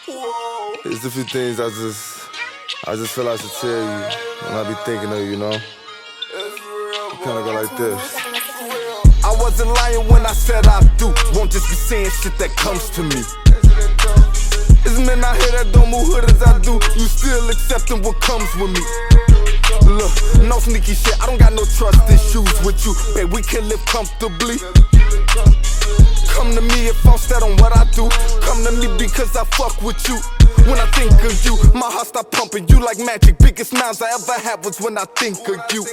There's a few things I just feel I should tell you when I be thinking of you, you know? It kinda go like this. I wasn't lying when I said I do. Won't just be saying shit that comes to me. There's men out here that don't move hood as I do. You still accepting what comes with me. Look, no sneaky shit, I don't got no trust issues with you. Babe, we can live comfortably. Come to me if I'm set on what I do. Come to me because I fuck with you. When I think of you, my heart start pumping you like magic. Biggest smiles I ever had was when I think of you.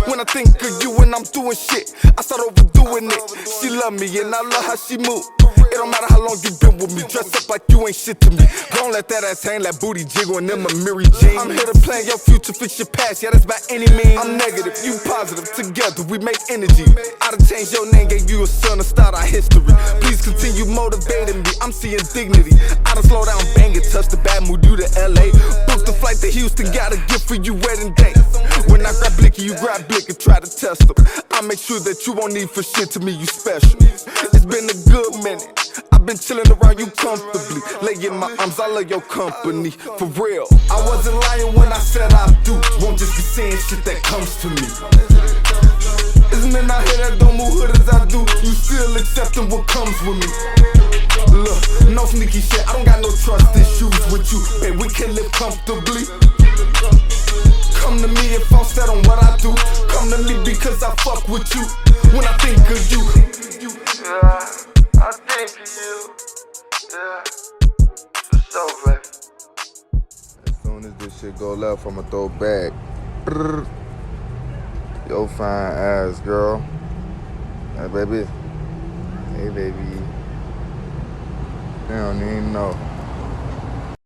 When I think of you when I'm doing shit, I start overdoing it. She love me and I love how she move. It don't matter how long you been with me, dress up like you ain't shit to me. Don't let that ass hang, that booty jiggle and them a Mary Jane. I'm here to plan your future, fix your past, yeah that's by any means. I'm negative, you positive, together we make energy. I done changed your name, gave you a son to start our history. Please continue motivating me, I'm seeing dignity. I done slow down, bang it, touch the bad mood, you to LA. Book the flight to Houston, got a gift for you wedding day. When I grab Blicky, you grab Blick and try to test them. I make sure that you won't need for shit to me, you special. It's been a good minute, I've been chilling around you comfortably. Lay in my arms, I love your company, for real. I wasn't lying when I said I do. Won't just be saying shit that comes to me. There's men out here that don't move hood as I do. You still accepting what comes with me. Look, no sneaky shit, I don't got no trust issues with you. Babe, we can live comfortably. Come to me if I'm set on what I do. Come to me because I fuck with you. When I think of you, yeah, I think of you. Yeah, for sure, baby. as soon as this shit go left, I'ma throw back. Yo, fine ass girl. Hey, baby. Hey, baby. They don't even know.